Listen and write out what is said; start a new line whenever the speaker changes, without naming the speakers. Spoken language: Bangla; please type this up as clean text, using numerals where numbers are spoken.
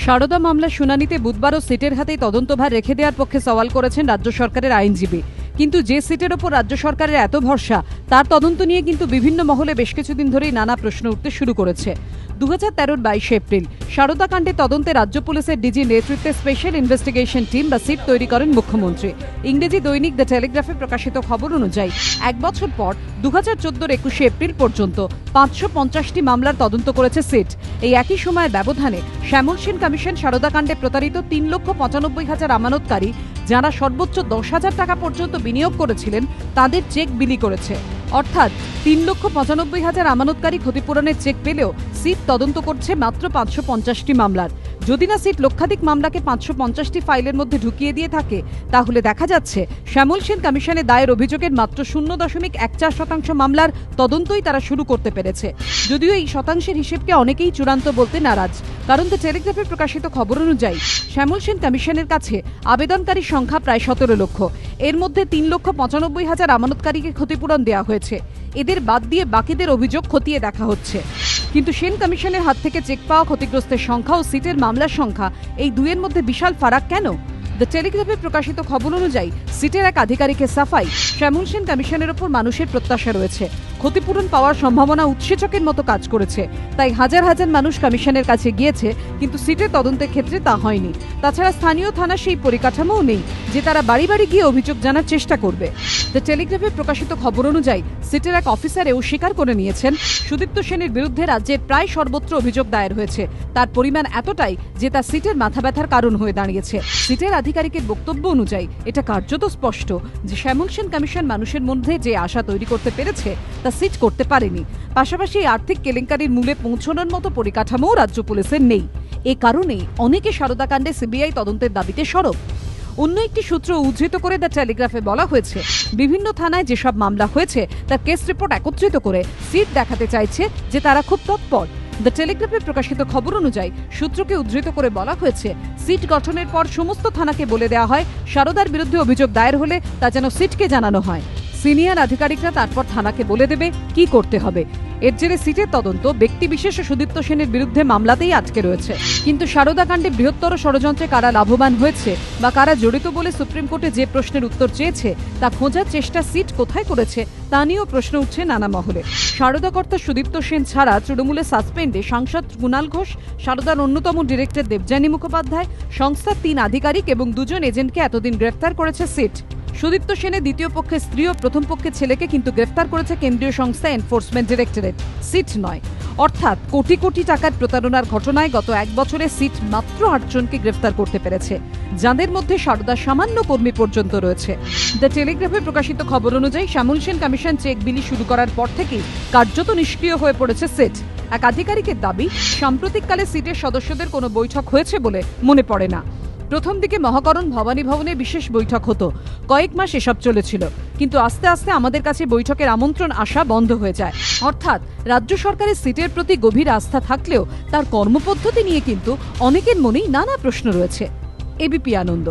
সারদা মামলার শুনানিতে বুধবারও সিটের হাতেই তদন্তভার রেখে দেওয়ার পক্ষে সওয়াল করেছেন রাজ্য সরকারের আইনজীবী। কিন্তু যে সিটের ওপর রাজ্য সরকারের এত ভরসা, তার তদন্ত নিয়ে কিন্তু বিভিন্ন মহলে বেশ কিছুদিন ধরেই নানা প্রশ্ন উঠতে শুরু করেছে। 2013-র 22 এপ্রিল সারদা কাণ্ডে তদন্তে রাজ্য পুলিশের ডিজি নেতৃত্বে স্পেশাল ইনভেস্টিগেশন টিম বা সিট তৈরি করেন মুখ্যমন্ত্রী। ইংরেজি দৈনিক দ্য টেলিগ্রাফে প্রকাশিত খবর অনুযায়ী 1 বছর পর 2014-র 21 এপ্রিল পর্যন্ত 550টি মামলার তদন্ত করেছে সিট। এই একই সময়ের ব্যবধানে শ্যামল সেন কমিশন সারদা কাণ্ডে প্রতারিত 3,95,000 আমানতকারী, যারা সর্বোচ্চ 10,000 টাকা পর্যন্ত বিনিয়োগ করেছিলেন, তাদের চেক বিলি করেছে। অর্থাৎ 3,95,000 আমানতকারী ক্ষতিপূরণের চেক পেলেও সিট তদন্ত করছে মাত্র 550টি মামলার। যদি না সিট লক্ষাধিক মামলাকে 550টি ফাইলের মধ্যে ঢুকিয়ে দিয়ে থাকে, তাহলে দেখা যাচ্ছে শ্যামল সেন কমিশনে দায়ের অভিযোগের মাত্র 0.14% মামলার তদন্তই তারা শুরু করতে পেরেছে। যদিও এই শতাংশের হিসেবকে অনেকেই চূড়ান্ত বলতে নারাজ, কারণ দ্য টেলিগ্রাফে প্রকাশিত খবর অনুযায়ী শ্যামল সেন কমিশনের কাছে আবেদনকারীর সংখ্যা প্রায় 17 লক্ষ। এর মধ্যে 3,95,000 আমানতকারীকে ক্ষতিপূরণ দেওয়া হয়েছে। এদের বাদ দিয়ে বাকিদের অভিযোগ খতিয়ে দেখা হচ্ছে। কিন্তু সেন কমিশনের হাত থেকে চেক পাওয়া ক্ষতিগ্রস্তের সংখ্যা ও সিটের মামলার সংখ্যা, এই দুইয়ের মধ্যে বিশাল ফারাক কেন? দ্য টেলিগ্রাফে প্রকাশিত খবর অনুযায়ী সিটের এক আধিকারিকের সাফাই, শ্যামল সেন কমিশনের ওপর মানুষের প্রত্যাশা রয়েছে। ক্ষতিপূরণ পাওয়ার সম্ভাবনা উৎসেচকের মতো কাজ করেছে। তাই হাজার হাজার মানুষ কমিশনের কাছে গিয়েছে, কিন্তু সিটের তদন্তের ক্ষেত্রে তা হয়নি। তাছাড়া স্থানীয় থানার সেই পরিকাঠামোও নেই যে তারা বাড়ি বাড়ি গিয়ে অভিযোগ জানার চেষ্টা করবে। দ্য টেলিগ্রাফে প্রকাশিত খবর অনুযায়ী সিটের এক অফিসারেও স্বীকার করে নিয়েছেন, সুদীপ্ত সেনের বিরুদ্ধে রাজ্যের প্রায় সর্বত্র অভিযোগ দায়ের হয়েছে। তার পরিমাণ এতটাই যে তা সিটের মাথা ব্যথার কারণ হয়ে দাঁড়িয়েছে। সিটের আধিকারিকের বক্তব্য অনুযায়ী এটা কার্যত স্পষ্ট যে শ্যামল সেন কমিশন মানুষের মধ্যে যে আশা তৈরি করতে পেরেছে, তা সিট করতে পারেনি। পাশাপাশি আর্থিক কেলেঙ্কারির মূলে পৌঁছানোর মতো পরিকাঠামোও রাজ্য পুলিশের নেই। এ কারণেই অনেকে সারদা কাণ্ডে সিবিআই তদন্তের দাবিতে সরব। অন্য একটি সূত্র উদ্ধৃত করে দ্য টেলিগ্রাফে বলা হয়েছে, বিভিন্ন থানায় যেসব মামলা হয়েছে তার কেস রিপোর্ট একত্রিত করে সিট দেখাতে চাইছে যে তারা খুব তৎপর। দ্য টেলিগ্রাফে প্রকাশিত খবর অনুযায়ী সূত্রকে উদ্ধৃত করে বলা হয়েছে, সিট গঠনের পর সমস্ত থানাকে বলে দেওয়া হয় সারদার বিরুদ্ধে অভিযোগ দায়ের হলে তা যেন সিটকে জানানো হয়। সিনিয়র আধিকারিকরা তারপর থানাকে বলে দেবে কি করতে হবে। এর জেরে সিটের তদন্ত ব্যক্তি বিশেষ সুদীপ্ত সেনের বিরুদ্ধে মামলাতেই আটকে রয়েছে। কিন্তু সারদা কাণ্ডে বৃহত্তর ষড়যন্ত্রে কারা লাভবান হয়েছে বা কারা জড়িত বলে সুপ্রিম কোর্টে যে প্রশ্নের উত্তর চেয়েছে, তা খোঁজার চেষ্টা সিট কোথায় করেছে তা নিয়েও প্রশ্ন উঠছে নানা মহলে। সারদা কর্তা সুদীপ্ত সেন ছাড়া তৃণমূলের সাসপেন্ডে সাংসদ কুণাল ঘোষ, সারদার অন্যতম ডিরেক্টর দেবযানী মুখোপাধ্যায়, সংস্থার 3 আধিকারিক এবং 2 জন এজেন্টকে এতদিন গ্রেফতার করেছে সিট। সুদীপ্ত সেনের দ্বিতীয় পক্ষের স্ত্রী ও প্রথম পক্ষের ছেলেকে কিন্তু গ্রেফতার করেছে কেন্দ্রীয় সংস্থা এনফোর্সমেন্ট ডিরেক্টরেট, সিট নয়। অর্থাৎ কোটি কোটি টাকার প্রতারণার ঘটনায় গত 1 বছরে সিট মাত্র 8 জনকে গ্রেফতার করতে পেরেছে, যাদের মধ্যে সারদার সামান্য কর্মী পর্যন্ত রয়েছে। দ্য টেলিগ্রাফে প্রকাশিত খবর অনুযায়ী শ্যামল সেন কমিশন চেক বিলি শুরু করার পর থেকেই কার্যত নিষ্ক্রিয় হয়ে পড়েছে সিট। এক আধিকারিকের দাবি, সাম্প্রতিককালে সিটের সদস্যদের কোনো বৈঠক হয়েছে বলে মনে পড়ে না। প্রথম দিকে মহাকরণ ভবানী ভবনে বিশেষ বৈঠক হতো, কয়েক মাস এসব চলেছিল, কিন্তু আস্তে আস্তে আমাদের কাছে বৈঠকের আমন্ত্রণ আসা বন্ধ হয়ে যায়। অর্থাৎ রাজ্য সরকারের সিটের প্রতি গভীর আস্থা থাকলেও তার কর্মপদ্ধতি নিয়ে কিন্তু অনেকের মনেই নানা প্রশ্ন রয়েছে। এবিপি আনন্দ।